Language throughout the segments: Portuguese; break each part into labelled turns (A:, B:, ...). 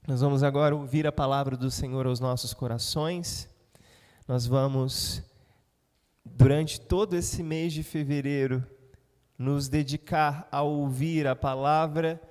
A: Nós vamos agora ouvir a palavra do Senhor aos nossos corações. Nós vamos, durante todo esse mês de fevereiro, nos dedicar a ouvir a palavra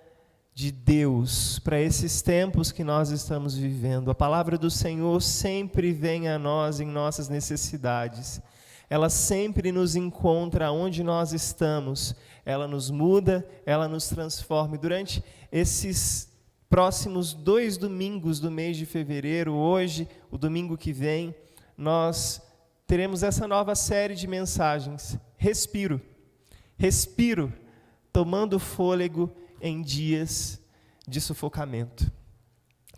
A: de Deus para esses tempos que nós estamos vivendo. A palavra do Senhor sempre vem a nós em nossas necessidades. Ela sempre nos encontra onde nós estamos. Ela nos muda, ela nos transforma. E durante esses próximos 2 domingos do mês de fevereiro, hoje, o domingo que vem, nós teremos essa nova série de mensagens. Respiro, tomando fôlego em dias de sufocamento.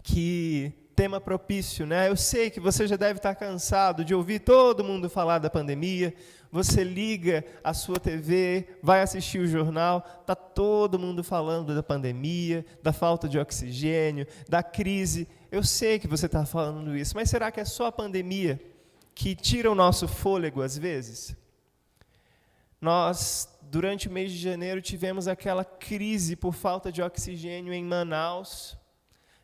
A: Que tema propício, né? Eu sei que você já deve estar cansado de ouvir todo mundo falar da pandemia. Você liga a sua TV, vai assistir o jornal, está todo mundo falando da pandemia, da falta de oxigênio, da crise. Eu sei que você está falando isso, mas será que é só a pandemia que tira o nosso fôlego às vezes? Nós, durante o mês de janeiro, tivemos aquela crise por falta de oxigênio em Manaus.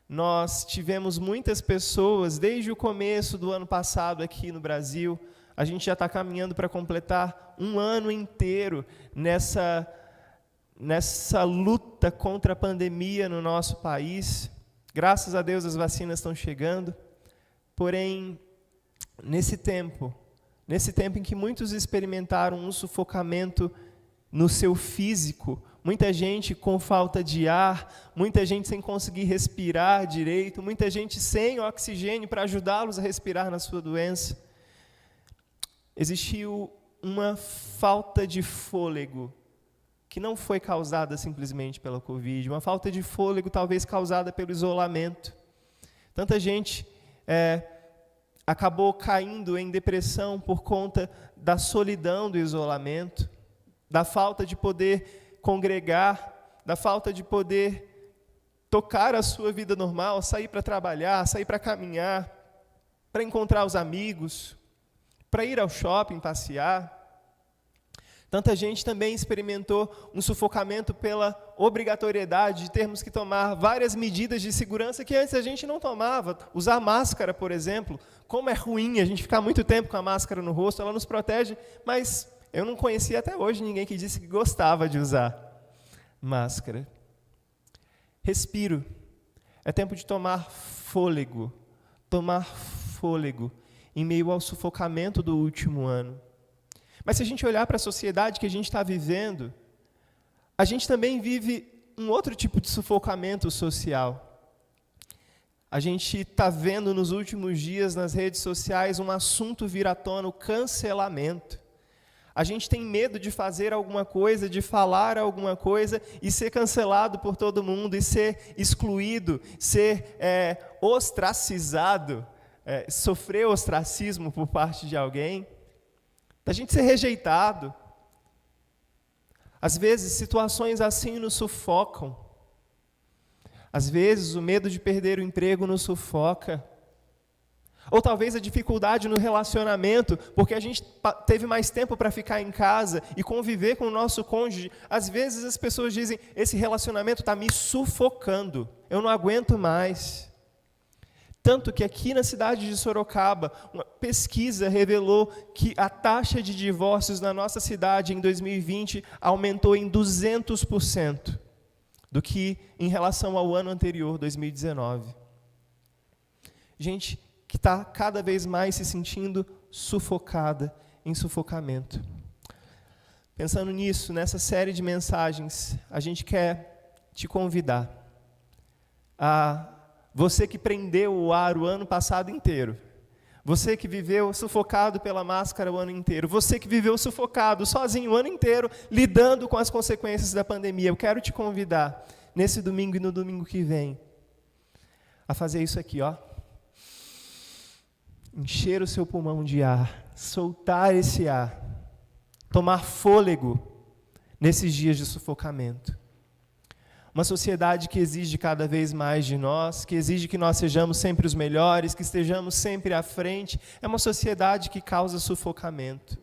A: Nós tivemos muitas pessoas, desde o começo do ano passado aqui no Brasil, a gente já está caminhando para completar um ano inteiro nessa luta contra a pandemia no nosso país. Graças a Deus as vacinas estão chegando, porém, nesse tempo em que muitos experimentaram um sufocamento no seu físico, muita gente com falta de ar, muita gente sem conseguir respirar direito, muita gente sem oxigênio para ajudá-los a respirar na sua doença. Existiu uma falta de fôlego que não foi causada simplesmente pela Covid, uma falta de fôlego talvez causada pelo isolamento. Tanta gente acabou caindo em depressão por conta da solidão do isolamento, da falta de poder congregar, da falta de poder tocar a sua vida normal, sair para trabalhar, sair para caminhar, para encontrar os amigos, para ir ao shopping, passear. Tanta gente também experimentou um sufocamento pela obrigatoriedade de termos que tomar várias medidas de segurança que antes a gente não tomava. Usar máscara, por exemplo, como é ruim a gente ficar muito tempo com a máscara no rosto, ela nos protege, mas eu não conhecia até hoje ninguém que disse que gostava de usar máscara. Respiro. É tempo de tomar fôlego em meio ao sufocamento do último ano. Mas se a gente olhar para a sociedade que a gente está vivendo, a gente também vive um outro tipo de sufocamento social. A gente está vendo nos últimos dias nas redes sociais um assunto vir à tona, o cancelamento. A gente tem medo de fazer alguma coisa, de falar alguma coisa e ser cancelado por todo mundo, e ser excluído, ser ostracizado, sofrer ostracismo por parte de alguém, da gente ser rejeitado. Às vezes, situações assim nos sufocam. Às vezes, o medo de perder o emprego nos sufoca. Ou talvez a dificuldade no relacionamento, porque a gente teve mais tempo para ficar em casa e conviver com o nosso cônjuge. Às vezes as pessoas dizem, esse relacionamento está me sufocando, eu não aguento mais. Tanto que aqui na cidade de Sorocaba, uma pesquisa revelou que a taxa de divórcios na nossa cidade em 2020 aumentou em 200% do que em relação ao ano anterior, 2019. Gente que está cada vez mais se sentindo sufocada, em sufocamento. Pensando nisso, nessa série de mensagens, a gente quer te convidar a você que prendeu o ar o ano passado inteiro, você que viveu sufocado pela máscara o ano inteiro, você que viveu sufocado sozinho o ano inteiro, lidando com as consequências da pandemia, eu quero te convidar, nesse domingo e no domingo que vem, a fazer isso aqui, ó. Encher o seu pulmão de ar, soltar esse ar, tomar fôlego nesses dias de sufocamento. Uma sociedade que exige cada vez mais de nós, que exige que nós sejamos sempre os melhores, que estejamos sempre à frente, é uma sociedade que causa sufocamento.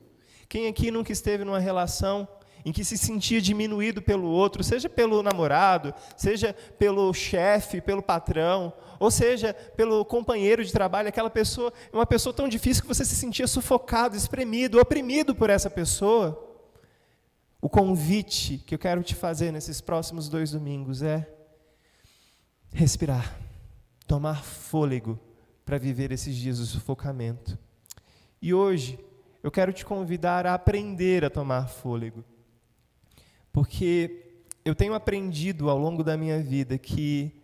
A: Quem aqui nunca esteve numa relação em que se sentia diminuído pelo outro, seja pelo namorado, seja pelo chefe, pelo patrão, ou seja pelo companheiro de trabalho, aquela pessoa, uma pessoa tão difícil que você se sentia sufocado, espremido, oprimido por essa pessoa. O convite que eu quero te fazer nesses próximos 2 domingos é respirar, tomar fôlego para viver esses dias de sufocamento. E hoje eu quero te convidar a aprender a tomar fôlego, porque eu tenho aprendido ao longo da minha vida que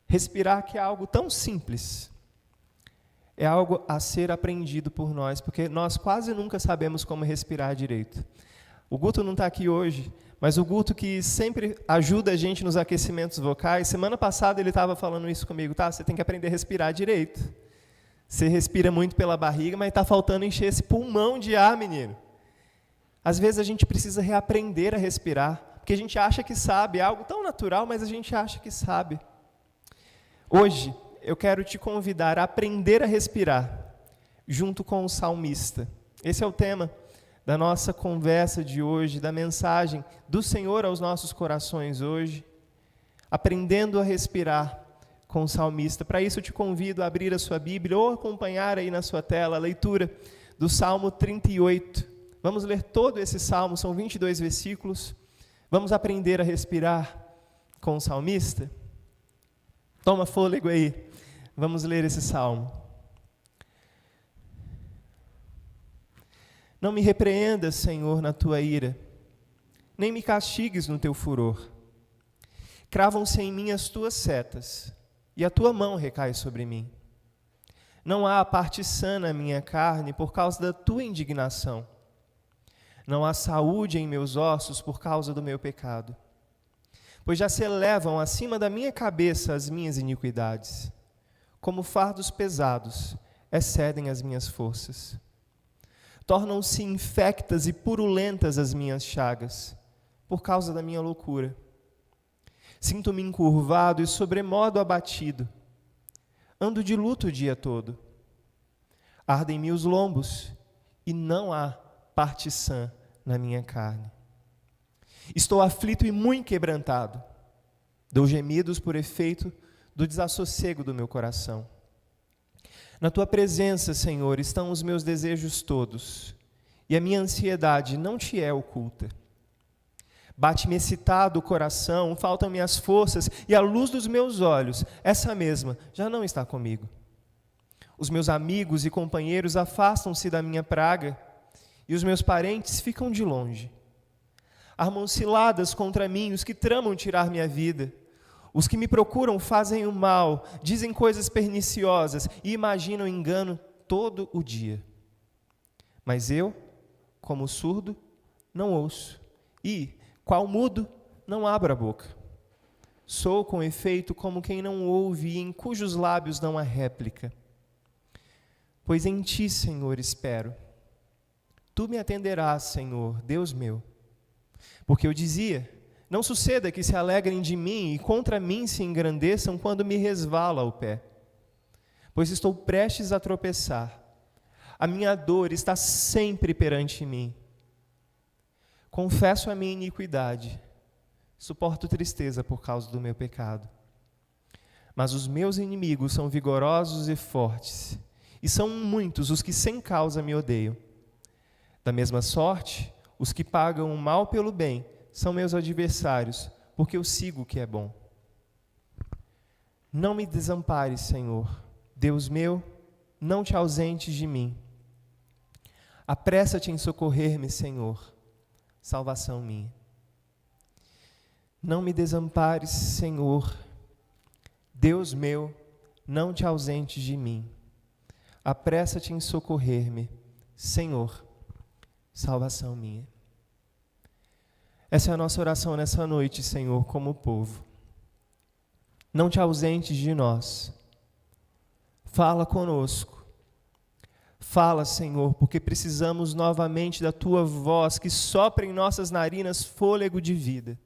A: respirar, que é algo tão simples, é algo a ser aprendido por nós, porque nós quase nunca sabemos como respirar direito. O Guto não está aqui hoje, mas o Guto, que sempre ajuda a gente nos aquecimentos vocais, semana passada ele estava falando isso comigo, tá? Você tem que aprender a respirar direito. Você respira muito pela barriga, mas está faltando encher esse pulmão de ar, menino. Às vezes a gente precisa reaprender a respirar, porque a gente acha que sabe, é algo tão natural, mas a gente acha que sabe. Hoje, eu quero te convidar a aprender a respirar, junto com o salmista. Esse é o tema da nossa conversa de hoje, da mensagem do Senhor aos nossos corações hoje, aprendendo a respirar com o salmista. Para isso eu te convido a abrir a sua Bíblia ou acompanhar aí na sua tela a leitura do Salmo 38. Vamos ler todo esse salmo, são 22 versículos. Vamos aprender a respirar com o salmista? Toma fôlego aí, vamos ler esse salmo. Não me repreendas, Senhor, na tua ira, nem me castigues no teu furor. Cravam-se em mim as tuas setas, e a tua mão recai sobre mim. Não há parte sã na minha carne por causa da tua indignação. Não há saúde em meus ossos por causa do meu pecado. Pois já se elevam acima da minha cabeça as minhas iniquidades. Como fardos pesados, excedem as minhas forças. Tornam-se infectas e purulentas as minhas chagas, por causa da minha loucura. Sinto-me encurvado e sobremodo abatido. Ando de luto o dia todo. Ardem-me os lombos, e não há parte sã na minha carne. Estou aflito e muito quebrantado. Dou gemidos por efeito do desassossego do meu coração. Na tua presença, Senhor, estão os meus desejos todos, e a minha ansiedade não te é oculta. Bate-me excitado o coração, faltam-me as forças, e a luz dos meus olhos, essa mesma, já não está comigo. Os meus amigos e companheiros afastam-se da minha praga, e os meus parentes ficam de longe. Armam ciladas contra mim os que tramam tirar minha vida. Os que me procuram fazem o mal, dizem coisas perniciosas e imaginam engano todo o dia. Mas eu, como surdo, não ouço, e, qual mudo, não abro a boca. Sou, com efeito, como quem não ouve e em cujos lábios não há réplica. Pois em ti, Senhor, espero. Tu me atenderás, Senhor, Deus meu. Porque eu dizia: não suceda que se alegrem de mim e contra mim se engrandeçam quando me resvala o pé. Pois estou prestes a tropeçar. A minha dor está sempre perante mim. Confesso a minha iniquidade. Suporto tristeza por causa do meu pecado. Mas os meus inimigos são vigorosos e fortes, e são muitos os que sem causa me odeiam. Da mesma sorte, os que pagam o mal pelo bem são meus adversários, porque eu sigo o que é bom. Não me desampares, Senhor, Deus meu, não te ausentes de mim. Apressa-te em socorrer-me, Senhor, salvação minha. Não me desampares, Senhor, Deus meu, não te ausentes de mim. Apressa-te em socorrer-me, Senhor, salvação minha. Essa é a nossa oração nessa noite, Senhor, como povo. Não te ausentes de nós. Fala conosco. Fala, Senhor, porque precisamos novamente da tua voz que sopra em nossas narinas fôlego de vida.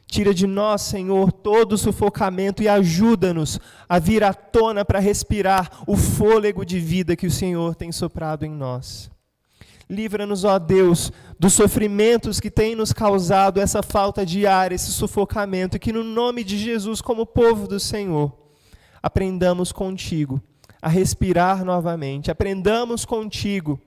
A: Tira de nós, Senhor, todo o sufocamento e ajuda-nos a vir à tona para respirar o fôlego de vida que o Senhor tem soprado em nós. Livra-nos, ó Deus, dos sofrimentos que têm nos causado essa falta de ar, esse sufocamento, e que no nome de Jesus, como povo do Senhor, aprendamos contigo a respirar novamente, aprendamos contigo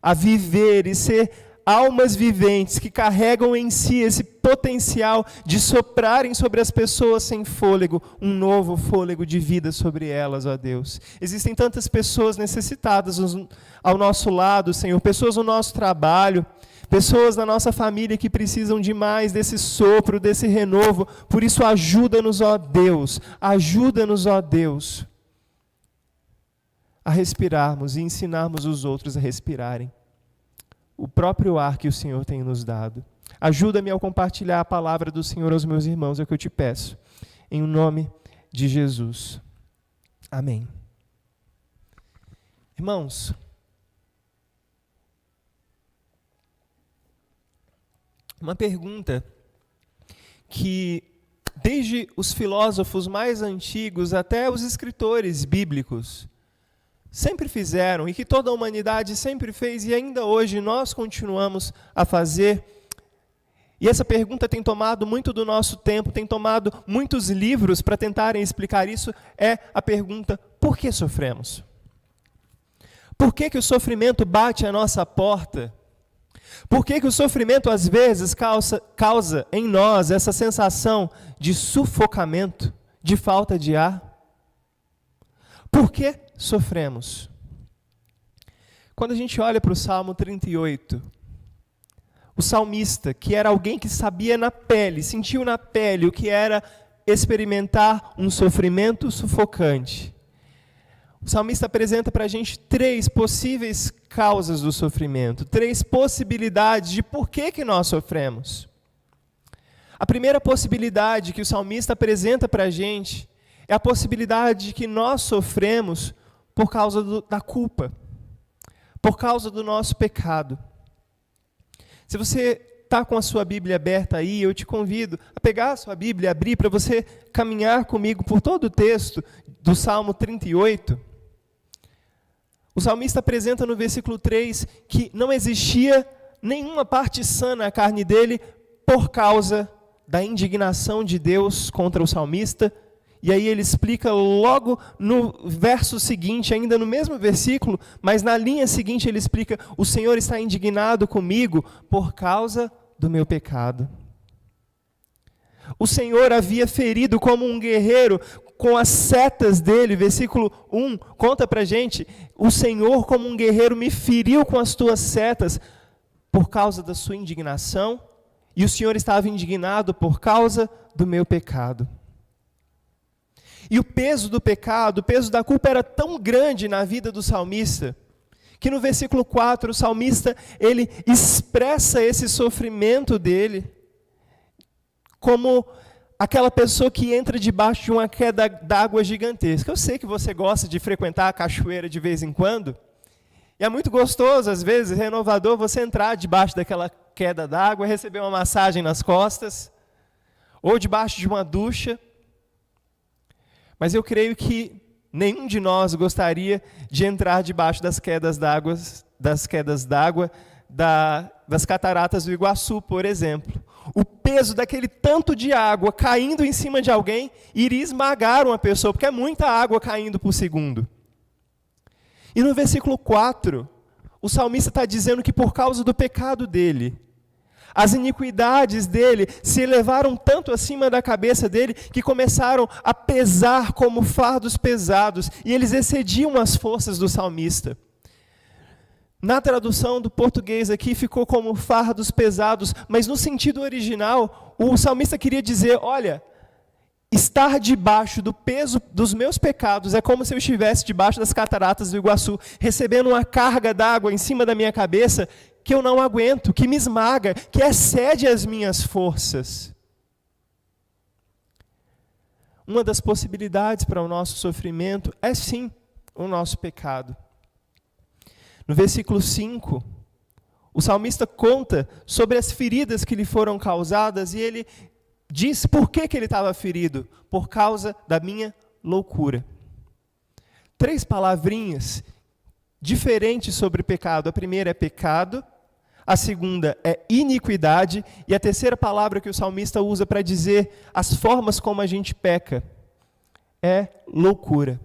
A: a viver e ser almas viventes que carregam em si esse potencial de soprarem sobre as pessoas sem fôlego, um novo fôlego de vida sobre elas, ó Deus. Existem tantas pessoas necessitadas ao nosso lado, Senhor, pessoas no nosso trabalho, pessoas na nossa família que precisam de mais desse sopro, desse renovo. Por isso, ajuda-nos, ó Deus, a respirarmos e ensinarmos os outros a respirarem o próprio ar que o Senhor tem nos dado. Ajuda-me a compartilhar a palavra do Senhor aos meus irmãos, é o que eu te peço, em nome de Jesus. Amém. Irmãos, uma pergunta que desde os filósofos mais antigos até os escritores bíblicos sempre fizeram, e que toda a humanidade sempre fez, e ainda hoje nós continuamos a fazer. E essa pergunta tem tomado muito do nosso tempo, tem tomado muitos livros para tentarem explicar isso, é a pergunta: por que sofremos? Por que o sofrimento bate à nossa porta? Por que o sofrimento às vezes causa em nós essa sensação de sufocamento, de falta de ar? Por que sofremos? Quando a gente olha para o Salmo 38, o salmista, que era alguém que sabia na pele, sentiu na pele o que era experimentar um sofrimento sufocante, o salmista apresenta para a gente 3 possíveis causas do sofrimento, 3 possibilidades de por que nós sofremos. A primeira possibilidade que o salmista apresenta para a gente é a possibilidade de que nós sofremos por causa da culpa, por causa do nosso pecado. Se você está com a sua Bíblia aberta aí, eu te convido a pegar a sua Bíblia e abrir para você caminhar comigo por todo o texto do Salmo 38. O salmista apresenta no versículo 3 que não existia nenhuma parte sã na carne dele por causa da indignação de Deus contra o salmista. E aí ele explica logo no verso seguinte, ainda no mesmo versículo, mas na linha seguinte ele explica: o Senhor está indignado comigo por causa do meu pecado. O Senhor havia ferido como um guerreiro com as setas dele, versículo 1, conta pra gente: o Senhor como um guerreiro me feriu com as tuas setas por causa da sua indignação, e o Senhor estava indignado por causa do meu pecado. E o peso do pecado, o peso da culpa era tão grande na vida do salmista, que no versículo 4 o salmista ele expressa esse sofrimento dele como aquela pessoa que entra debaixo de uma queda d'água gigantesca. Eu sei que você gosta de frequentar a cachoeira de vez em quando, e é muito gostoso, às vezes, renovador, você entrar debaixo daquela queda d'água, receber uma massagem nas costas, ou debaixo de uma ducha. Mas eu creio que nenhum de nós gostaria de entrar debaixo das quedas d'água, das cataratas do Iguaçu, por exemplo. O peso daquele tanto de água caindo em cima de alguém iria esmagar uma pessoa, porque é muita água caindo por segundo. E no versículo 4, o salmista está dizendo que por causa do pecado dele, as iniquidades dele se elevaram tanto acima da cabeça dele que começaram a pesar como fardos pesados, e eles excediam as forças do salmista. Na tradução do português aqui ficou como fardos pesados, mas no sentido original, o salmista queria dizer: olha, estar debaixo do peso dos meus pecados é como se eu estivesse debaixo das cataratas do Iguaçu, recebendo uma carga d'água em cima da minha cabeça que eu não aguento, que me esmaga, que excede as minhas forças. Uma das possibilidades para o nosso sofrimento é sim o nosso pecado. No versículo 5, o salmista conta sobre as feridas que lhe foram causadas e ele diz por que ele estava ferido: por causa da minha loucura. 3 palavrinhas diferentes sobre pecado. A primeira é pecado, a segunda é iniquidade, e a terceira palavra que o salmista usa para dizer as formas como a gente peca é loucura.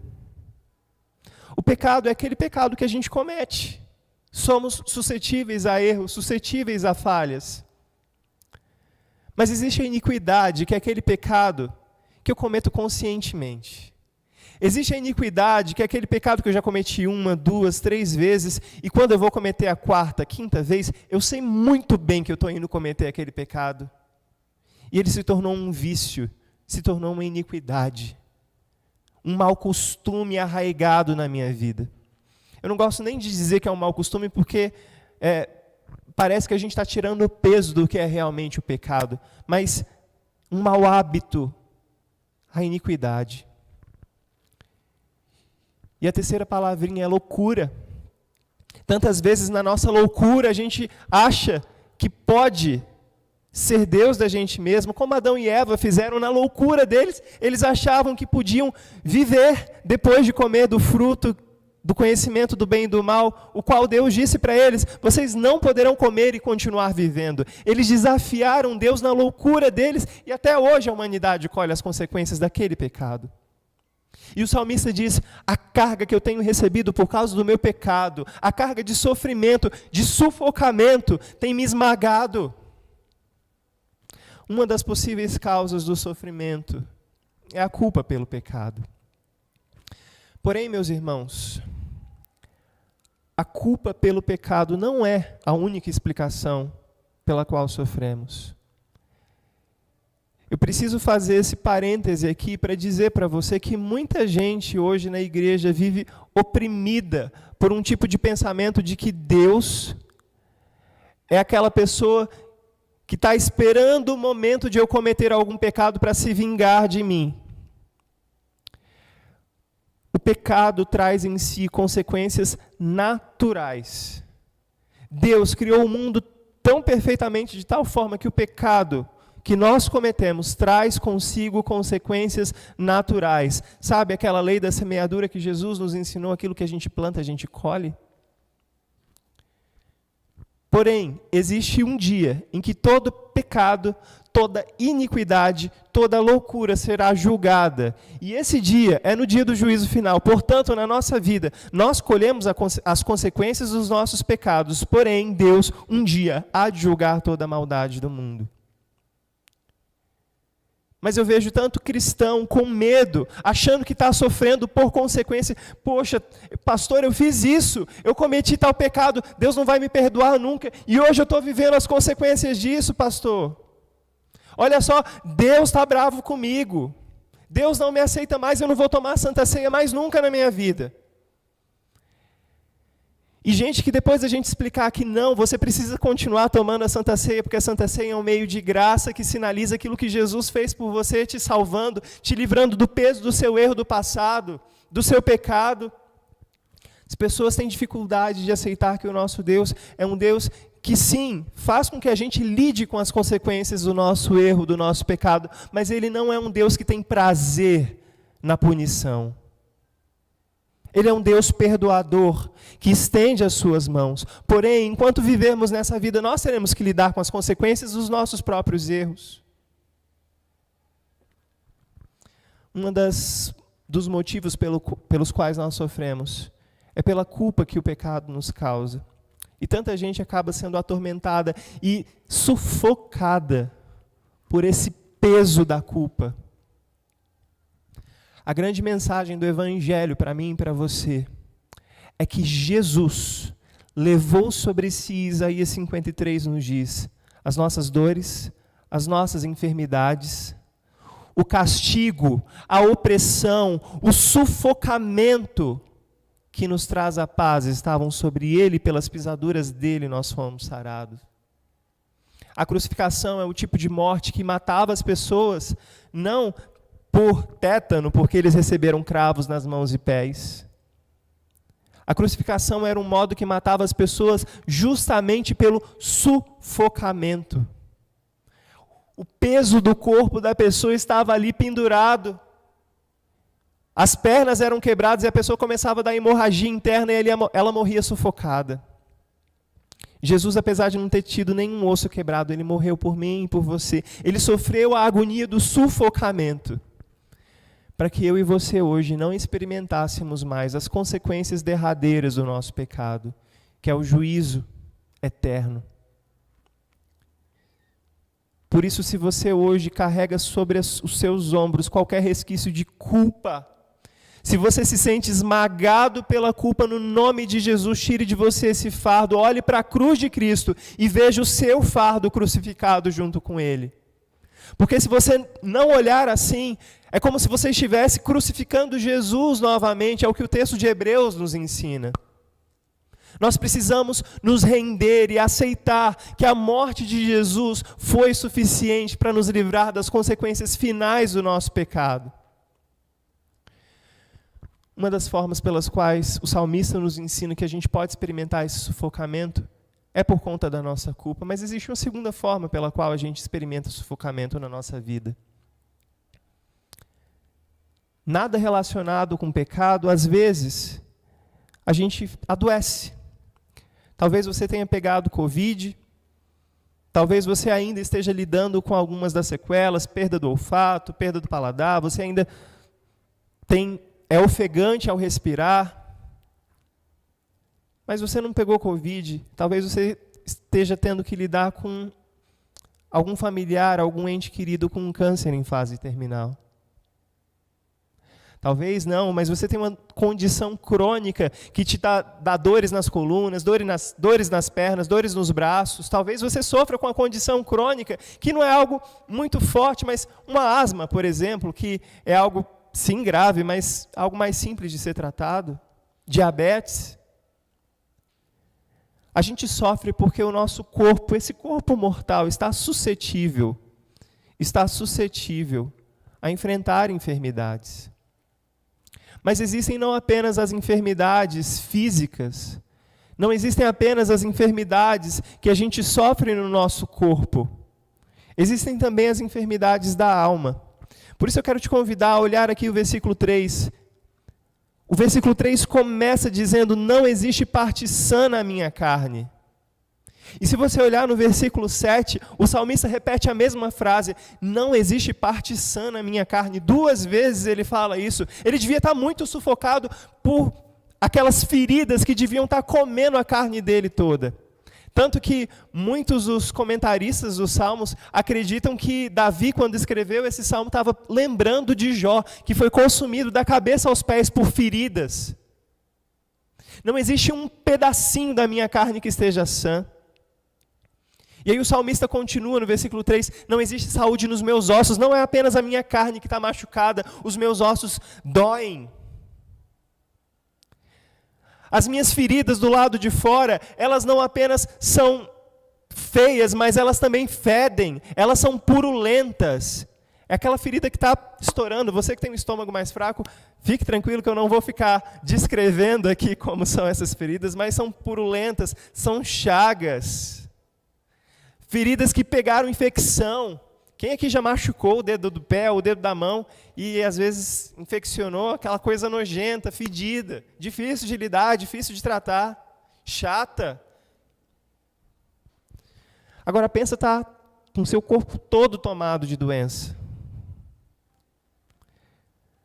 A: O pecado é aquele pecado que a gente comete. Somos suscetíveis a erros, suscetíveis a falhas. Mas existe a iniquidade, que é aquele pecado que eu cometo conscientemente. Existe a iniquidade, que é aquele pecado que eu já cometi 1, 2, 3 vezes, e quando eu vou cometer a 4ª, 5ª vez, eu sei muito bem que eu estou indo cometer aquele pecado. E ele se tornou um vício, se tornou uma iniquidade, um mau costume arraigado na minha vida. Eu não gosto nem de dizer que é um mau costume, porque parece que a gente está tirando o peso do que é realmente o pecado, mas um mau hábito, a iniquidade. E a terceira palavrinha é loucura. Tantas vezes na nossa loucura a gente acha que pode ser Deus da gente mesmo, como Adão e Eva fizeram na loucura deles. Eles achavam que podiam viver depois de comer do fruto do conhecimento do bem e do mal, o qual Deus disse para eles: vocês não poderão comer e continuar vivendo. Eles desafiaram Deus na loucura deles, e até hoje a humanidade colhe as consequências daquele pecado. E o salmista diz: a carga que eu tenho recebido por causa do meu pecado, a carga de sofrimento, de sufocamento, tem me esmagado. Uma das possíveis causas do sofrimento é a culpa pelo pecado. Porém, meus irmãos, a culpa pelo pecado não é a única explicação pela qual sofremos. Eu preciso fazer esse parêntese aqui para dizer para você que muita gente hoje na igreja vive oprimida por um tipo de pensamento de que Deus é aquela pessoa que está esperando o momento de eu cometer algum pecado para se vingar de mim. O pecado traz em si consequências naturais. Deus criou o mundo tão perfeitamente, de tal forma que o pecado que nós cometemos traz consigo consequências naturais. Sabe aquela lei da semeadura que Jesus nos ensinou? Aquilo que a gente planta, a gente colhe? Porém, existe um dia em que todo pecado, toda iniquidade, toda loucura será julgada. E esse dia é no dia do juízo final. Portanto, na nossa vida, nós colhemos as consequências dos nossos pecados. Porém, Deus um dia há de julgar toda a maldade do mundo. Mas eu vejo tanto cristão com medo, achando que está sofrendo por consequência. Poxa, pastor, eu fiz isso, eu cometi tal pecado, Deus não vai me perdoar nunca, e hoje eu estou vivendo as consequências disso, pastor. Olha só, Deus está bravo comigo, Deus não me aceita mais, eu não vou tomar a Santa Ceia mais nunca na minha vida. E gente que depois da gente explicar que não, você precisa continuar tomando a Santa Ceia, porque a Santa Ceia é um meio de graça que sinaliza aquilo que Jesus fez por você, te salvando, te livrando do peso do seu erro do passado, do seu pecado. As pessoas têm dificuldade de aceitar que o nosso Deus é um Deus que sim, faz com que a gente lide com as consequências do nosso erro, do nosso pecado, mas Ele não é um Deus que tem prazer na punição. Ele é um Deus perdoador, que estende as suas mãos. Porém, enquanto vivermos nessa vida, nós teremos que lidar com as consequências dos nossos próprios erros. Um dos motivos pelos quais nós sofremos é pela culpa que o pecado nos causa. E tanta gente acaba sendo atormentada e sufocada por esse peso da culpa. A grande mensagem do Evangelho para mim e para você é que Jesus levou sobre si, Isaías 53 nos diz, as nossas dores, as nossas enfermidades, o castigo, a opressão, o sufocamento que nos traz a paz estavam sobre Ele, pelas pisaduras dele nós fomos sarados. A crucificação é o tipo de morte que matava as pessoas, não por tétano, porque eles receberam cravos nas mãos e pés. A crucificação era um modo que matava as pessoas justamente pelo sufocamento. O peso do corpo da pessoa estava ali pendurado. As pernas eram quebradas e a pessoa começava a dar hemorragia interna e ela morria sufocada. Jesus, apesar de não ter tido nenhum osso quebrado, ele morreu por mim e por você. Ele sofreu a agonia do sufocamento, para que eu e você hoje não experimentássemos mais as consequências derradeiras do nosso pecado, que é o juízo eterno. Por isso, se você hoje carrega sobre os seus ombros qualquer resquício de culpa, se você se sente esmagado pela culpa, no nome de Jesus, tire de você esse fardo, olhe para a cruz de Cristo e veja o seu fardo crucificado junto com ele. Porque se você não olhar assim, é como se você estivesse crucificando Jesus novamente, é o que o texto de Hebreus nos ensina. Nós precisamos nos render e aceitar que a morte de Jesus foi suficiente para nos livrar das consequências finais do nosso pecado. Uma das formas pelas quais o salmista nos ensina que a gente pode experimentar esse sufocamento é por conta da nossa culpa, mas existe uma segunda forma pela qual a gente experimenta sufocamento na nossa vida. Nada relacionado com pecado, às vezes, a gente adoece. Talvez você tenha pegado Covid, talvez você ainda esteja lidando com algumas das sequelas, perda do olfato, perda do paladar, você ainda é ofegante ao respirar, mas você não pegou Covid, talvez você esteja tendo que lidar com algum familiar, algum ente querido com um câncer em fase terminal. Talvez não, mas você tem uma condição crônica que te dá dores nas colunas, dores nas pernas, dores nos braços. Talvez você sofra com uma condição crônica que não é algo muito forte, mas uma asma, por exemplo, que é algo, sim, grave, mas algo mais simples de ser tratado. Diabetes. A gente sofre porque o nosso corpo, esse corpo mortal, está suscetível a enfrentar enfermidades. Mas existem não apenas as enfermidades físicas, não existem apenas as enfermidades que a gente sofre no nosso corpo. Existem também as enfermidades da alma. Por isso eu quero te convidar a olhar aqui o versículo 3. O versículo 3 começa dizendo: não existe parte sã na minha carne. E se você olhar no versículo 7, o salmista repete a mesma frase: não existe parte sã na minha carne. 2 vezes ele fala isso. Ele devia estar muito sufocado por aquelas feridas que deviam estar comendo a carne dele toda. Tanto que muitos dos comentaristas dos Salmos acreditam que Davi, quando escreveu esse salmo, estava lembrando de Jó, que foi consumido da cabeça aos pés por feridas. Não existe um pedacinho da minha carne que esteja sã. E aí o salmista continua no versículo 3, não existe saúde nos meus ossos, não é apenas a minha carne que está machucada, os meus ossos doem. As minhas feridas do lado de fora, elas não apenas são feias, mas elas também fedem, elas são purulentas. É aquela ferida que está estourando. Você que tem um estômago mais fraco, fique tranquilo que eu não vou ficar descrevendo aqui como são essas feridas, mas são purulentas, são chagas. Feridas que pegaram infecção. Quem aqui já machucou o dedo do pé, o dedo da mão, e às vezes infeccionou aquela coisa nojenta, fedida, difícil de lidar, difícil de tratar, chata. Agora pensa, tá com seu corpo todo tomado de doença.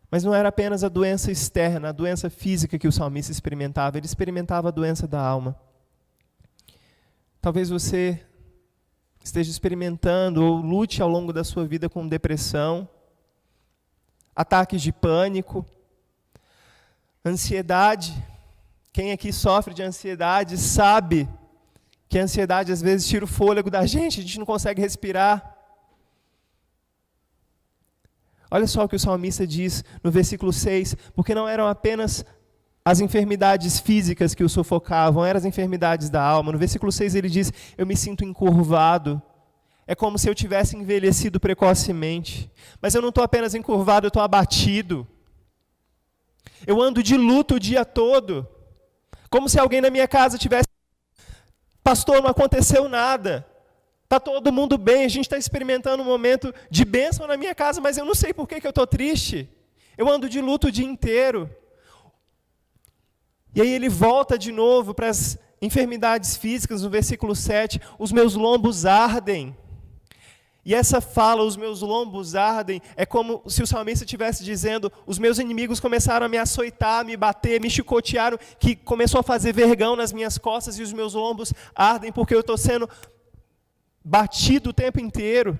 A: Mas não era apenas a doença externa, a doença física que o salmista experimentava, ele experimentava a doença da alma. Talvez você esteja experimentando ou lute ao longo da sua vida com depressão, ataques de pânico, ansiedade. Quem aqui sofre de ansiedade sabe que a ansiedade às vezes tira o fôlego da gente, a gente não consegue respirar. Olha só o que o salmista diz no versículo 6, porque não eram apenas as enfermidades físicas que o sufocavam, eram as enfermidades da alma. No versículo 6 ele diz, eu me sinto encurvado. É como se eu tivesse envelhecido precocemente. Mas eu não estou apenas encurvado, eu estou abatido. Eu ando de luto o dia todo. Como se alguém na minha casa tivesse... Pastor, não aconteceu nada. Está todo mundo bem, a gente está experimentando um momento de bênção na minha casa, mas eu não sei por que eu estou triste. Eu ando de luto o dia inteiro. E aí ele volta de novo para as enfermidades físicas, no versículo 7, os meus lombos ardem. E essa fala, os meus lombos ardem, é como se o salmista estivesse dizendo, os meus inimigos começaram a me açoitar, me bater, me chicotearam, que começou a fazer vergão nas minhas costas, e os meus lombos ardem, porque eu estou sendo batido o tempo inteiro.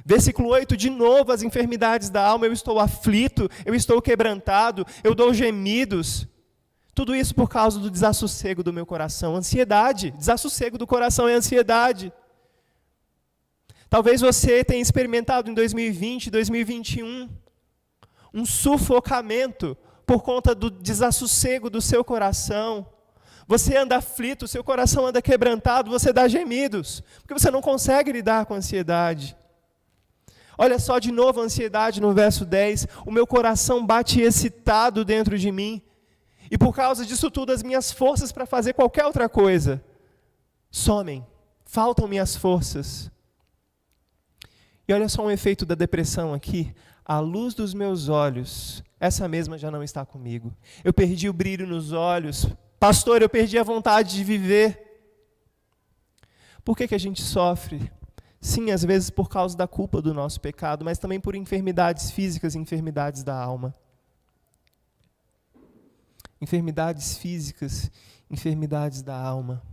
A: Versículo 8, de novo, as enfermidades da alma, eu estou aflito, eu estou quebrantado, eu dou gemidos. Tudo isso por causa do desassossego do meu coração, ansiedade, desassossego do coração é ansiedade. Talvez você tenha experimentado em 2020, 2021, um sufocamento por conta do desassossego do seu coração. Você anda aflito, seu coração anda quebrantado, você dá gemidos, porque você não consegue lidar com a ansiedade. Olha só de novo a ansiedade no verso 10, o meu coração bate excitado dentro de mim, e por causa disso tudo as minhas forças para fazer qualquer outra coisa somem, faltam minhas forças. E olha só um efeito da depressão aqui, a luz dos meus olhos, essa mesma já não está comigo. Eu perdi o brilho nos olhos, pastor, eu perdi a vontade de viver. Por que a gente sofre? Sim, às vezes por causa da culpa do nosso pecado, mas também por enfermidades físicas e enfermidades da alma. Enfermidades físicas, enfermidades da alma,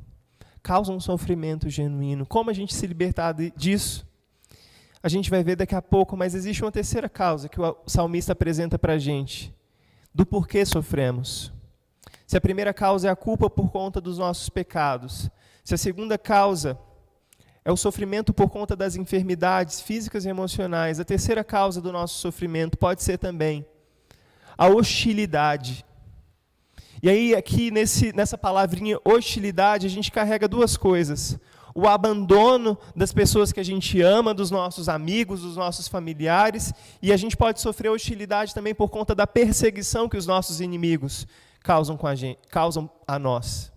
A: causam um sofrimento genuíno. Como a gente se libertar disso? A gente vai ver daqui a pouco, mas existe uma terceira causa que o salmista apresenta para a gente, do porquê sofremos. Se a primeira causa é a culpa por conta dos nossos pecados, se a segunda causa é o sofrimento por conta das enfermidades físicas e emocionais, a terceira causa do nosso sofrimento pode ser também a hostilidade. E aí, aqui nessa palavrinha hostilidade, a gente carrega duas coisas. O abandono das pessoas que a gente ama, dos nossos amigos, dos nossos familiares, e a gente pode sofrer hostilidade também por conta da perseguição que os nossos inimigos causam a nós.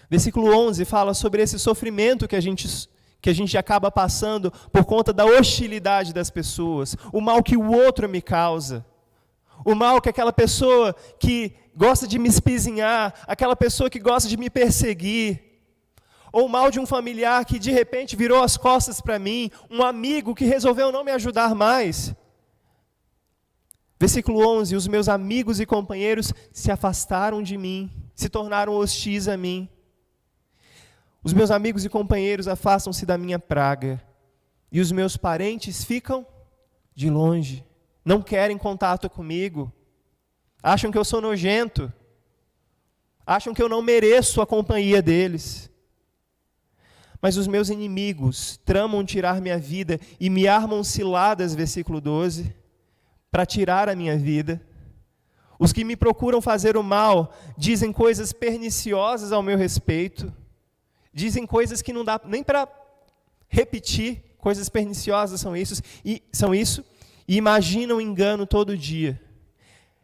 A: Versículo 11 fala sobre esse sofrimento que a gente acaba passando por conta da hostilidade das pessoas, o mal que o outro me causa, o mal que aquela pessoa que gosta de me espizinhar, aquela pessoa que gosta de me perseguir, ou o mal de um familiar que de repente virou as costas para mim, um amigo que resolveu não me ajudar mais. Versículo 11, os meus amigos e companheiros se afastaram de mim, se tornaram hostis a mim. Os meus amigos e companheiros afastam-se da minha praga, e os meus parentes ficam de longe, não querem contato comigo, acham que eu sou nojento, acham que eu não mereço a companhia deles. Mas os meus inimigos tramam tirar minha vida e me armam ciladas, versículo 12, para tirar a minha vida. Os que me procuram fazer o mal dizem coisas perniciosas ao meu respeito, dizem coisas que não dá nem para repetir, coisas perniciosas são isso, e imaginam engano todo dia.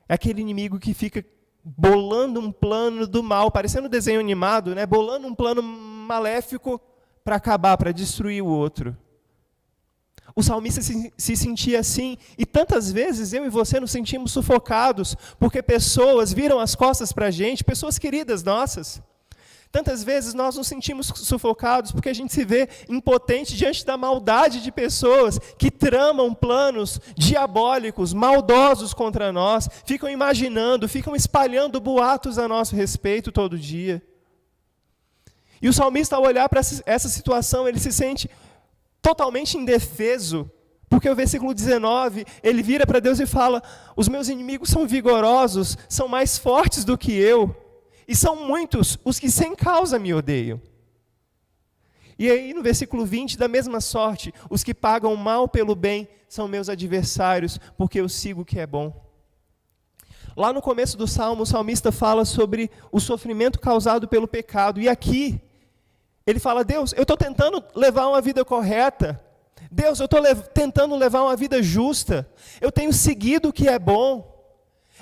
A: É aquele inimigo que fica bolando um plano do mal, parecendo desenho animado, né? Bolando um plano maléfico para acabar, para destruir o outro. O salmista se sentia assim, e tantas vezes eu e você nos sentimos sufocados, porque pessoas viram as costas para a gente, pessoas queridas nossas. Tantas vezes nós nos sentimos sufocados, porque a gente se vê impotente diante da maldade de pessoas que tramam planos diabólicos, maldosos contra nós, ficam imaginando, ficam espalhando boatos a nosso respeito todo dia. E o salmista, ao olhar para essa situação, ele se sente totalmente indefeso, porque o versículo 19, ele vira para Deus e fala, os meus inimigos são vigorosos, são mais fortes do que eu, e são muitos os que sem causa me odeiam. E aí no versículo 20, da mesma sorte, os que pagam mal pelo bem são meus adversários, porque eu sigo o que é bom. Lá no começo do Salmo, o salmista fala sobre o sofrimento causado pelo pecado, e aqui ele fala, Deus, eu estou tentando levar uma vida correta, Deus, eu estou tentando levar uma vida justa, eu tenho seguido o que é bom,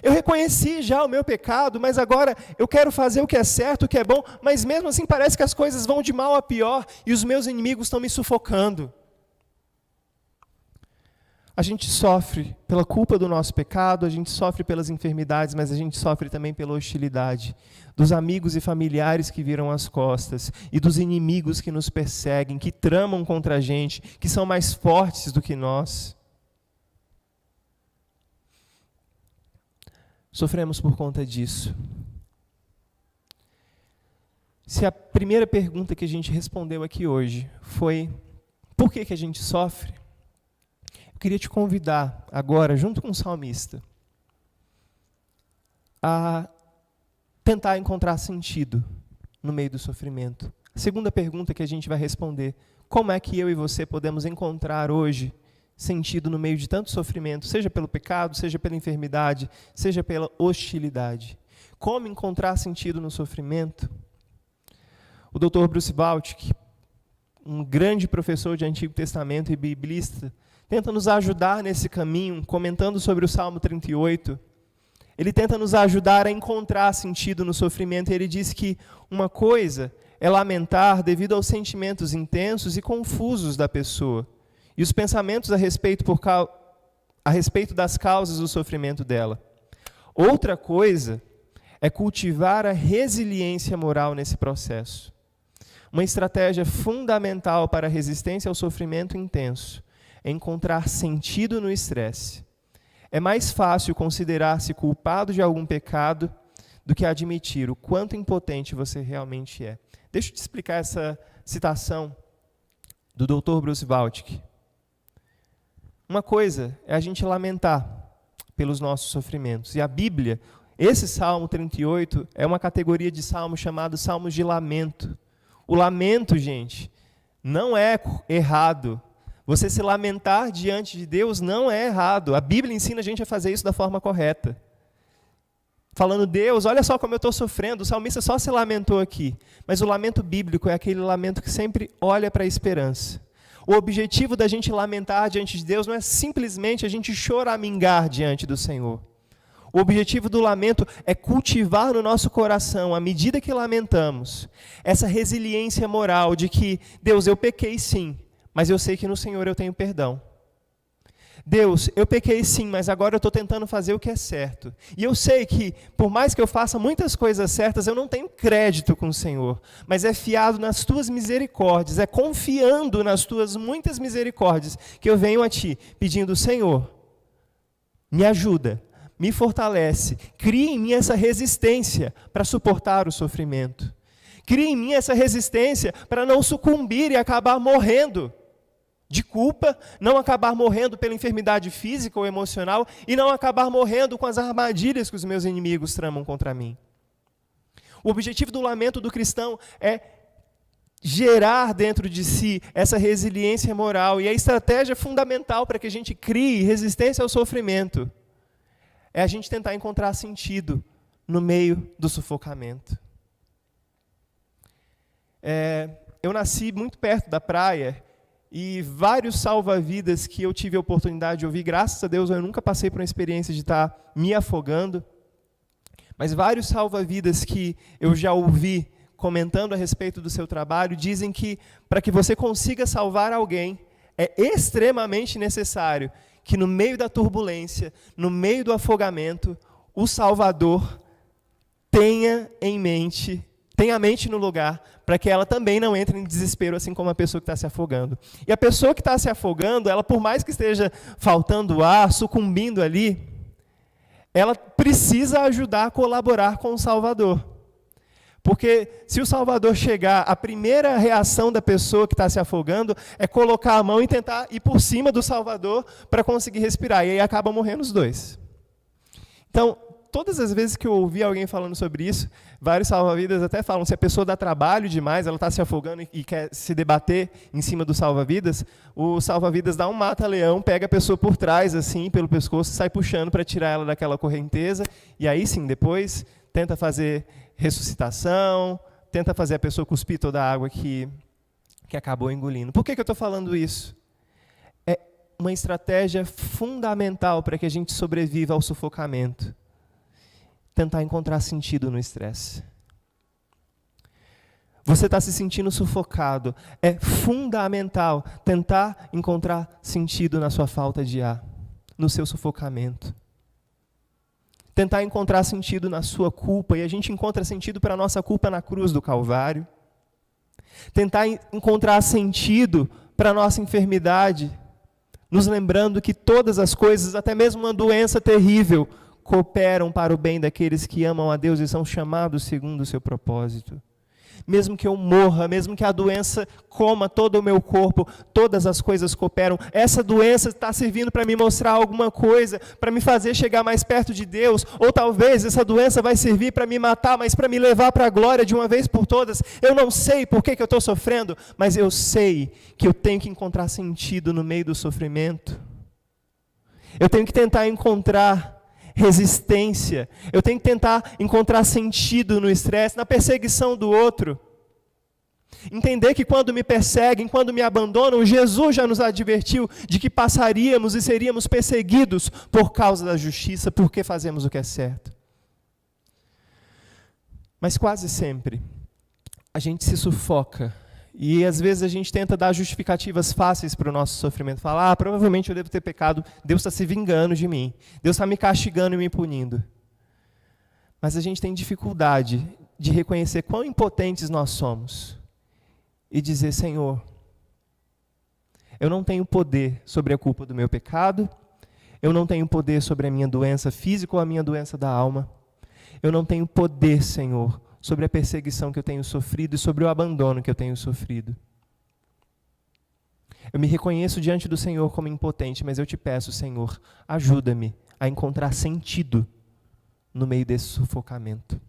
A: eu reconheci já o meu pecado, mas agora eu quero fazer o que é certo, o que é bom, mas mesmo assim parece que as coisas vão de mal a pior, e os meus inimigos estão me sufocando. A gente sofre pela culpa do nosso pecado, a gente sofre pelas enfermidades, mas a gente sofre também pela hostilidade dos amigos e familiares que viram as costas e dos inimigos que nos perseguem, que tramam contra a gente, que são mais fortes do que nós. Sofremos por conta disso. Se a primeira pergunta que a gente respondeu aqui hoje foi por que a gente sofre? Eu queria te convidar agora, junto com o salmista, a tentar encontrar sentido no meio do sofrimento. A segunda pergunta que a gente vai responder, como é que eu e você podemos encontrar hoje sentido no meio de tanto sofrimento, seja pelo pecado, seja pela enfermidade, seja pela hostilidade? Como encontrar sentido no sofrimento? O Dr. Bruce Waltke, um grande professor de Antigo Testamento e biblista, tenta nos ajudar nesse caminho, comentando sobre o Salmo 38. Ele tenta nos ajudar a encontrar sentido no sofrimento. Ele diz que uma coisa é lamentar devido aos sentimentos intensos e confusos da pessoa e os pensamentos a respeito das causas do sofrimento dela. Outra coisa é cultivar a resiliência moral nesse processo. Uma estratégia fundamental para a resistência ao sofrimento intenso é encontrar sentido no estresse. É mais fácil considerar-se culpado de algum pecado do que admitir o quanto impotente você realmente é. Deixa eu te explicar essa citação do Dr. Bruce Waltke. Uma coisa é a gente lamentar pelos nossos sofrimentos. E a Bíblia, esse Salmo 38, é uma categoria de salmos chamado Salmos de Lamento. O lamento, gente, não é errado. Você se lamentar diante de Deus não é errado. A Bíblia ensina a gente a fazer isso da forma correta. Falando, Deus, olha só como eu estou sofrendo. O salmista só se lamentou aqui. Mas o lamento bíblico é aquele lamento que sempre olha para a esperança. O objetivo da gente lamentar diante de Deus não é simplesmente a gente choramingar diante do Senhor. O objetivo do lamento é cultivar no nosso coração, à medida que lamentamos, essa resiliência moral de que, Deus, eu pequei sim, mas eu sei que no Senhor eu tenho perdão. Deus, eu pequei sim, mas agora eu estou tentando fazer o que é certo. E eu sei que, por mais que eu faça muitas coisas certas, eu não tenho crédito com o Senhor. Mas é fiado nas tuas misericórdias, é confiando nas tuas muitas misericórdias que eu venho a ti, pedindo, Senhor, me ajuda, me fortalece, cria em mim essa resistência para suportar o sofrimento. Cria em mim essa resistência para não sucumbir e acabar morrendo de culpa, não acabar morrendo pela enfermidade física ou emocional e não acabar morrendo com as armadilhas que os meus inimigos tramam contra mim. O objetivo do lamento do cristão é gerar dentro de si essa resiliência moral, e a estratégia fundamental para que a gente crie resistência ao sofrimento é a gente tentar encontrar sentido no meio do sufocamento. Eu nasci muito perto da praia e vários salva-vidas que eu tive a oportunidade de ouvir, graças a Deus eu nunca passei por uma experiência de estar me afogando, mas vários salva-vidas que eu já ouvi comentando a respeito do seu trabalho dizem que para que você consiga salvar alguém é extremamente necessário que no meio da turbulência, no meio do afogamento, o Salvador tenha a mente no lugar, para que ela também não entre em desespero, assim como a pessoa que está se afogando. E a pessoa que está se afogando, ela, por mais que esteja faltando ar, sucumbindo ali, ela precisa ajudar a colaborar com o Salvador. Porque se o Salvador chegar, a primeira reação da pessoa que está se afogando é colocar a mão e tentar ir por cima do Salvador para conseguir respirar. E aí acabam morrendo os dois. Então, todas as vezes que eu ouvi alguém falando sobre isso, vários salva-vidas até falam, se a pessoa dá trabalho demais, ela está se afogando e quer se debater em cima do salva-vidas, o salva-vidas dá um mata-leão, pega a pessoa por trás, assim, pelo pescoço, sai puxando para tirar ela daquela correnteza, e aí sim, depois tenta fazer ressuscitação, tenta fazer a pessoa cuspir toda a água que acabou engolindo. Por que eu estou falando isso? É uma estratégia fundamental para que a gente sobreviva ao sufocamento. Tentar encontrar sentido no estresse. você está se sentindo sufocado, é fundamental tentar encontrar sentido na sua falta de ar, no seu sufocamento. Tentar encontrar sentido na sua culpa, e a gente encontra sentido para a nossa culpa na cruz do Calvário. Tentar encontrar sentido para a nossa enfermidade, nos lembrando que todas as coisas, até mesmo uma doença terrível, cooperam para o bem daqueles que amam a Deus e são chamados segundo o seu propósito. Mesmo que eu morra, mesmo que a doença coma todo o meu corpo, todas as coisas cooperam. Essa doença está servindo para me mostrar alguma coisa, para me fazer chegar mais perto de Deus, ou talvez essa doença vai servir para me matar, mas para me levar para a glória de uma vez por todas. Eu não sei por que eu estou sofrendo, mas eu sei que eu tenho que encontrar sentido no meio do sofrimento. Eu tenho que tentar encontrar resistência, eu tenho que tentar encontrar sentido no estresse, na perseguição do outro. Entender que quando me perseguem, quando me abandonam, Jesus já nos advertiu de que passaríamos e seríamos perseguidos por causa da justiça, porque fazemos o que é certo. Mas quase sempre a gente se sufoca e às vezes a gente tenta dar justificativas fáceis para o nosso sofrimento. Falar, provavelmente eu devo ter pecado, Deus está se vingando de mim, Deus está me castigando e me punindo. Mas a gente tem dificuldade de reconhecer quão impotentes nós somos e dizer, Senhor, eu não tenho poder sobre a culpa do meu pecado, eu não tenho poder sobre a minha doença física ou a minha doença da alma, eu não tenho poder, Senhor, sobre a perseguição que eu tenho sofrido e sobre o abandono que eu tenho sofrido. Eu me reconheço diante do Senhor como impotente, mas eu te peço, Senhor, ajuda-me a encontrar sentido no meio desse sufocamento.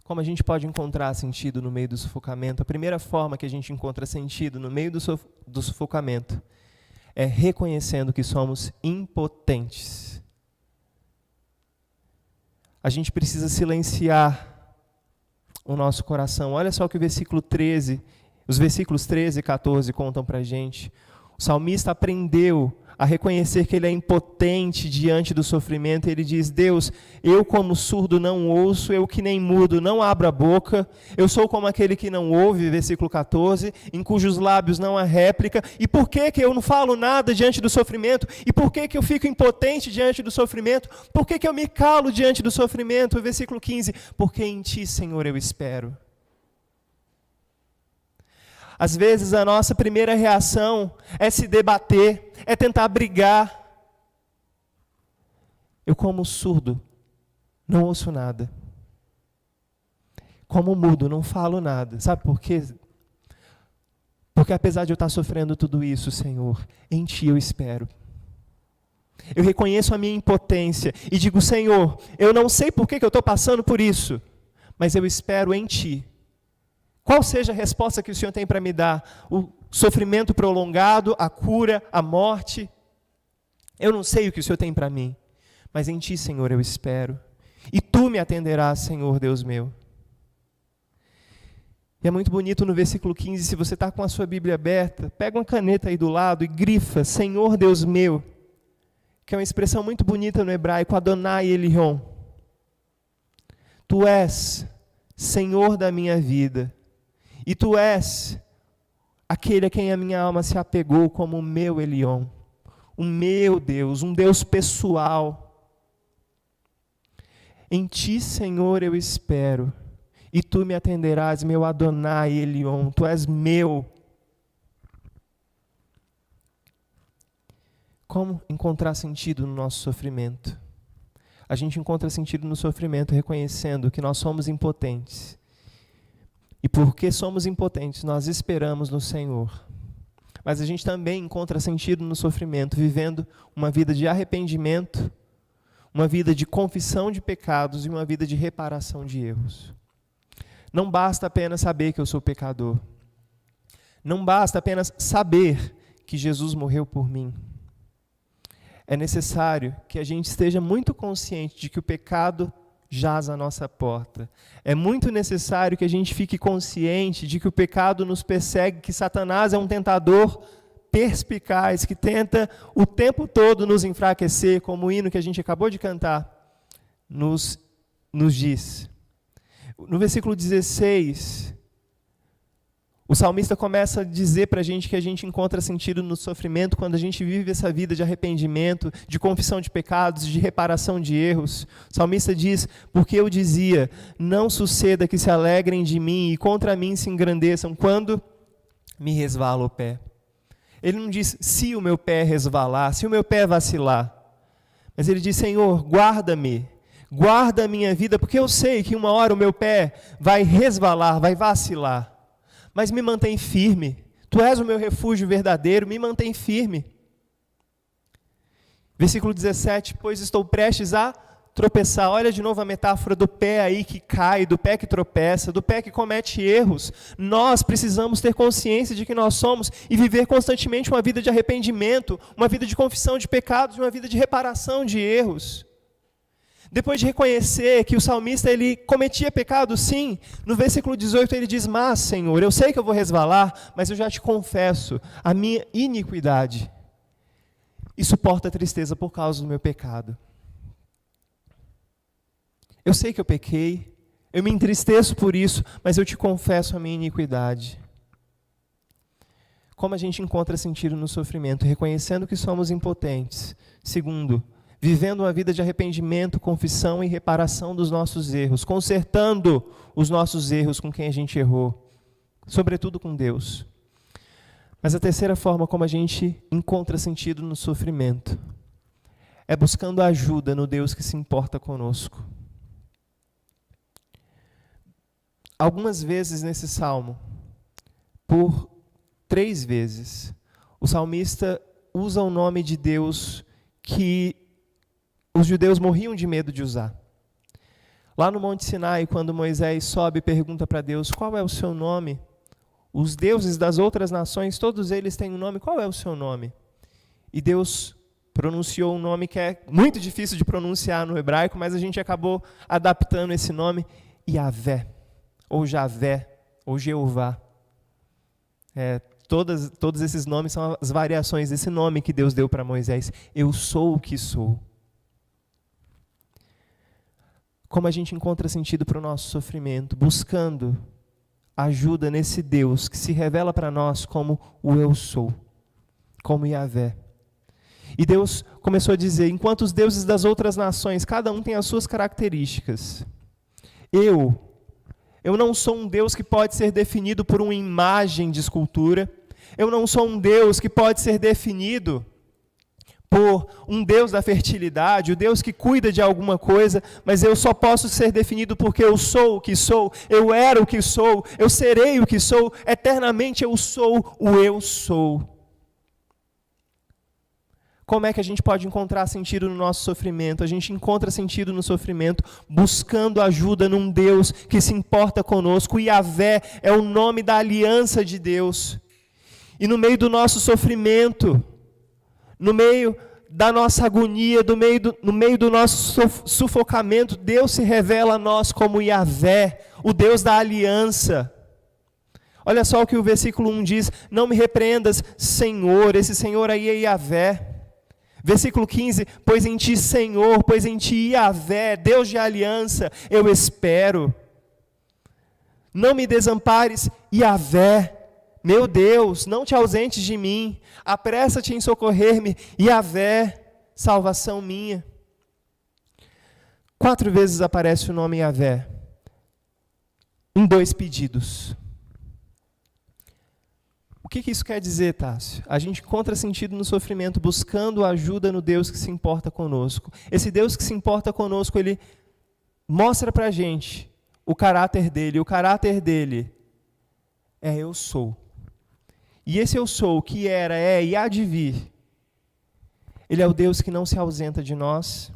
A: Como a gente pode encontrar sentido no meio do sufocamento? A primeira forma que a gente encontra sentido no meio do sufocamento é reconhecendo que somos impotentes. A gente precisa silenciar o nosso coração. Olha só o que os versículos 13 e 14 contam para a gente. O salmista aprendeu a reconhecer que ele é impotente diante do sofrimento. Ele diz, Deus, eu como surdo não ouço, eu que nem mudo não abro a boca, eu sou como aquele que não ouve, versículo 14, em cujos lábios não há réplica. E por que eu não falo nada diante do sofrimento? E por que eu fico impotente diante do sofrimento? Por que eu me calo diante do sofrimento? Versículo 15, porque em ti, Senhor, eu espero. Às vezes a nossa primeira reação é se debater, é tentar brigar. Eu como surdo, não ouço nada. Como mudo, não falo nada. Sabe por quê? Porque apesar de eu estar sofrendo tudo isso, Senhor, em Ti eu espero. Eu reconheço a minha impotência e digo, Senhor, eu não sei por que eu estou passando por isso, mas eu espero em Ti. Qual seja a resposta que o Senhor tem para me dar? O sofrimento prolongado, a cura, a morte? Eu não sei o que o Senhor tem para mim, mas em Ti, Senhor, eu espero. E Tu me atenderás, Senhor, Deus meu. E é muito bonito no versículo 15, se você está com a sua Bíblia aberta, pega uma caneta aí do lado e grifa, Senhor, Deus meu, que é uma expressão muito bonita no hebraico, Adonai Elion. Tu és Senhor da minha vida. E Tu és aquele a quem a minha alma se apegou como o meu Elion, o meu Deus, um Deus pessoal. Em Ti, Senhor, eu espero, e Tu me atenderás, meu Adonai Elion, Tu és meu. Como encontrar sentido no nosso sofrimento? A gente encontra sentido no sofrimento reconhecendo que nós somos impotentes. E porque somos impotentes, nós esperamos no Senhor. Mas a gente também encontra sentido no sofrimento, vivendo uma vida de arrependimento, uma vida de confissão de pecados e uma vida de reparação de erros. Não basta apenas saber que eu sou pecador. Não basta apenas saber que Jesus morreu por mim. É necessário que a gente esteja muito consciente de que o pecado jaz à nossa porta. É muito necessário que a gente fique consciente de que o pecado nos persegue, que Satanás é um tentador perspicaz, que tenta o tempo todo nos enfraquecer, como o hino que a gente acabou de cantar nos diz. No versículo 16, o salmista começa a dizer para a gente que a gente encontra sentido no sofrimento quando a gente vive essa vida de arrependimento, de confissão de pecados, de reparação de erros. O salmista diz, porque eu dizia, não suceda que se alegrem de mim e contra mim se engrandeçam quando me resvala o pé. Ele não diz, se o meu pé resvalar, se o meu pé vacilar. Mas ele diz, Senhor, guarda-me, guarda a minha vida, porque eu sei que uma hora o meu pé vai resvalar, vai vacilar. Mas me mantém firme. Tu és o meu refúgio verdadeiro, me mantém firme. Versículo 17, pois estou prestes a tropeçar. Olha de novo a metáfora do pé aí que cai, do pé que tropeça, do pé que comete erros. Nós precisamos ter consciência de que nós somos e viver constantemente uma vida de arrependimento, uma vida de confissão de pecados, uma vida de reparação de erros. Depois de reconhecer que o salmista ele cometia pecado, sim, no versículo 18 ele diz, mas, Senhor, eu sei que eu vou resvalar, mas eu já te confesso a minha iniquidade e suporto a tristeza por causa do meu pecado. Eu sei que eu pequei, eu me entristeço por isso, mas eu te confesso a minha iniquidade. Como a gente encontra sentido no sofrimento? Reconhecendo que somos impotentes. Segundo, vivendo uma vida de arrependimento, confissão e reparação dos nossos erros, consertando os nossos erros com quem a gente errou, sobretudo com Deus. Mas a terceira forma como a gente encontra sentido no sofrimento é buscando ajuda no Deus que se importa conosco. Algumas vezes nesse salmo, por 3 vezes, o salmista usa o nome de Deus que os judeus morriam de medo de usar. Lá no Monte Sinai, quando Moisés sobe e pergunta para Deus, qual é o seu nome? Os deuses das outras nações, todos eles têm um nome, qual é o seu nome? E Deus pronunciou um nome que é muito difícil de pronunciar no hebraico, mas a gente acabou adaptando esse nome, Yavé, ou Javé, ou Jeová. Todos esses nomes são as variações desse nome que Deus deu para Moisés. Eu sou o que sou. Como a gente encontra sentido para o nosso sofrimento? Buscando ajuda nesse Deus que se revela para nós como o eu sou, como Yavé. E Deus começou a dizer, enquanto os deuses das outras nações, cada um tem as suas características. Eu não sou um Deus que pode ser definido por uma imagem de escultura. Eu não sou um Deus que pode ser definido por um Deus da fertilidade, o Deus que cuida de alguma coisa, mas eu só posso ser definido porque eu sou o que sou, eu era o que sou, eu serei o que sou, eternamente eu sou o eu sou. Como é que a gente pode encontrar sentido no nosso sofrimento? A gente encontra sentido no sofrimento buscando ajuda num Deus que se importa conosco. Yavé é o nome da aliança de Deus. E no meio do nosso sofrimento, no meio da nossa agonia, no meio do nosso sufocamento, Deus se revela a nós como Yavé, o Deus da aliança. Olha só o que o versículo 1 diz, não me repreendas, Senhor, esse Senhor aí é Yavé. Versículo 15, pois em ti, Senhor, pois em ti, Yavé, Deus de aliança, eu espero. Não me desampares, Yavé, meu Deus, não te ausentes de mim, apressa-te em socorrer-me, Yavé, salvação minha. 4 vezes aparece o nome Yavé, em 2 pedidos. O que isso quer dizer, Tássio? A gente encontra sentido no sofrimento buscando ajuda no Deus que se importa conosco. Esse Deus que se importa conosco, ele mostra para a gente o caráter dele. O caráter dele é eu sou. E esse eu sou, que era, é e há de vir, ele é o Deus que não se ausenta de nós.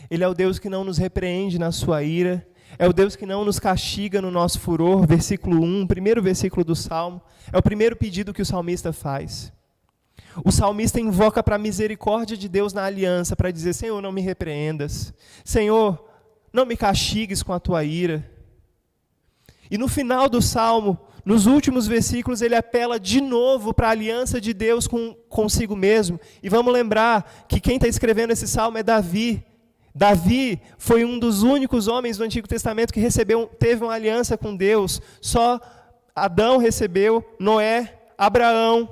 A: Ele é o Deus que não nos repreende na sua ira. É o Deus que não nos castiga no nosso furor, versículo 1, primeiro versículo do Salmo. É o primeiro pedido que o salmista faz. O salmista invoca para a misericórdia de Deus na aliança, para dizer, Senhor, não me repreendas. Senhor, não me castigues com a tua ira. E no final do Salmo, nos últimos versículos, ele apela de novo para a aliança de Deus consigo mesmo. E vamos lembrar que quem está escrevendo esse Salmo é Davi. Davi foi um dos únicos homens do Antigo Testamento que teve uma aliança com Deus. Só Adão recebeu, Noé, Abraão,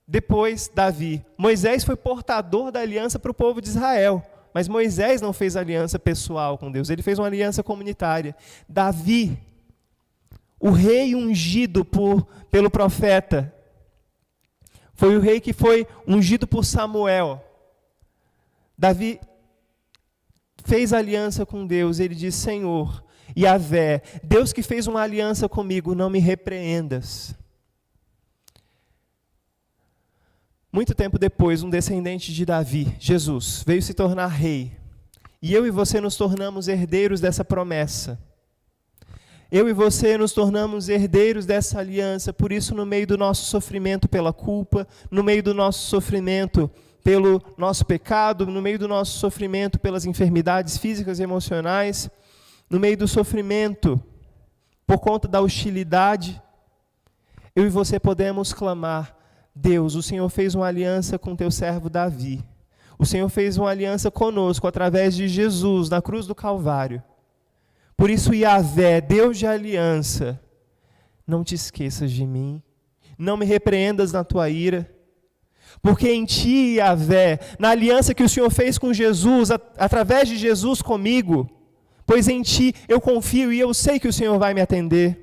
A: depois Davi. Moisés foi portador da aliança para o povo de Israel, mas Moisés não fez aliança pessoal com Deus, ele fez uma aliança comunitária. Davi, o rei ungido pelo profeta, foi o rei que foi ungido por Samuel. Davi fez aliança com Deus, ele diz: Senhor, Yahvé, Deus que fez uma aliança comigo, não me repreendas. Muito tempo depois, um descendente de Davi, Jesus, veio se tornar rei. E eu e você nos tornamos herdeiros dessa promessa. Eu e você nos tornamos herdeiros dessa aliança, por isso no meio do nosso sofrimento pela culpa, no meio do nosso sofrimento pelo nosso pecado, no meio do nosso sofrimento pelas enfermidades físicas e emocionais, no meio do sofrimento por conta da hostilidade, eu e você podemos clamar: Deus, o Senhor fez uma aliança com teu servo Davi. O Senhor fez uma aliança conosco através de Jesus na cruz do Calvário. Por isso, Yahvé, Deus de aliança, não te esqueças de mim, não me repreendas na tua ira, porque em ti, Yahvé, na aliança que o Senhor fez com Jesus, através de Jesus comigo, pois em ti eu confio e eu sei que o Senhor vai me atender.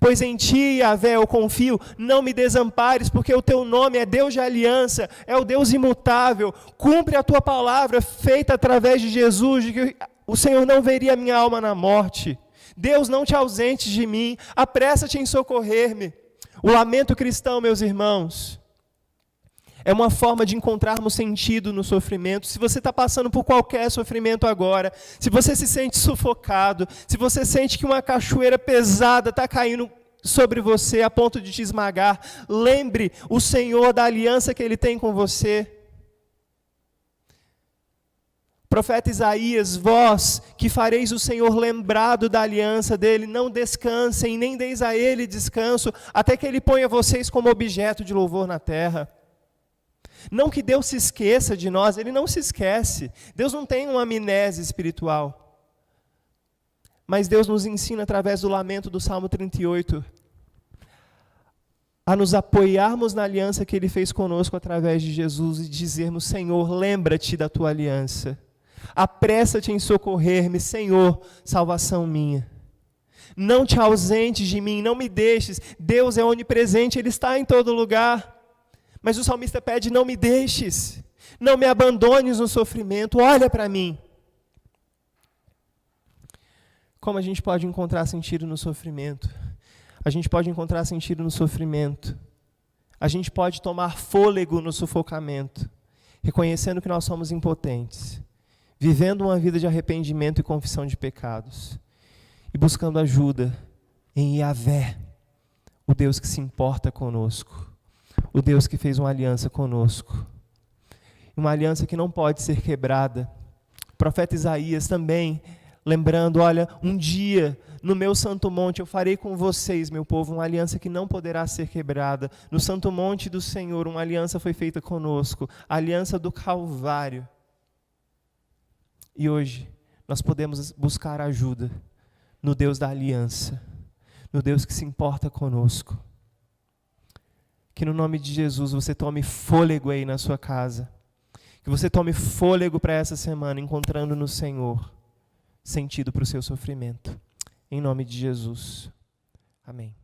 A: Pois em ti, Yahvé, eu confio, não me desampares, porque o teu nome é Deus de aliança, é o Deus imutável, cumpre a tua palavra feita através de Jesus, de que o Senhor não veria minha alma na morte. Deus, não te ausentes de mim, apressa-te em socorrer-me. O lamento cristão, meus irmãos, é uma forma de encontrarmos sentido no sofrimento. Se você está passando por qualquer sofrimento agora, se você se sente sufocado, se você sente que uma cachoeira pesada está caindo sobre você a ponto de te esmagar, lembre o Senhor da aliança que Ele tem com você. Profeta Isaías, vós que fareis o Senhor lembrado da aliança dele, não descansem, nem deis a Ele descanso, até que Ele ponha vocês como objeto de louvor na terra. Não que Deus se esqueça de nós, Ele não se esquece. Deus não tem uma amnésia espiritual. Mas Deus nos ensina através do lamento do Salmo 38 a nos apoiarmos na aliança que Ele fez conosco através de Jesus e dizermos: Senhor, lembra-te da tua aliança. Apressa-te em socorrer-me, Senhor, salvação minha. Não te ausentes de mim, não me deixes. Deus é onipresente, Ele está em todo lugar. Mas o salmista pede: não me deixes, não me abandones no sofrimento, olha para mim. Como a gente pode encontrar sentido no sofrimento? A gente pode encontrar sentido no sofrimento. A gente pode tomar fôlego no sufocamento, reconhecendo que nós somos impotentes, vivendo uma vida de arrependimento e confissão de pecados, e buscando ajuda em Yahvé, o Deus que se importa conosco, o Deus que fez uma aliança conosco, uma aliança que não pode ser quebrada. O profeta Isaías também, lembrando: olha, um dia no meu santo monte eu farei com vocês, meu povo, uma aliança que não poderá ser quebrada. No santo monte do Senhor, uma aliança foi feita conosco, a aliança do Calvário. E hoje nós podemos buscar ajuda no Deus da aliança, no Deus que se importa conosco. Que no nome de Jesus você tome fôlego aí na sua casa. Que você tome fôlego para essa semana, encontrando no Senhor sentido para o seu sofrimento. Em nome de Jesus. Amém.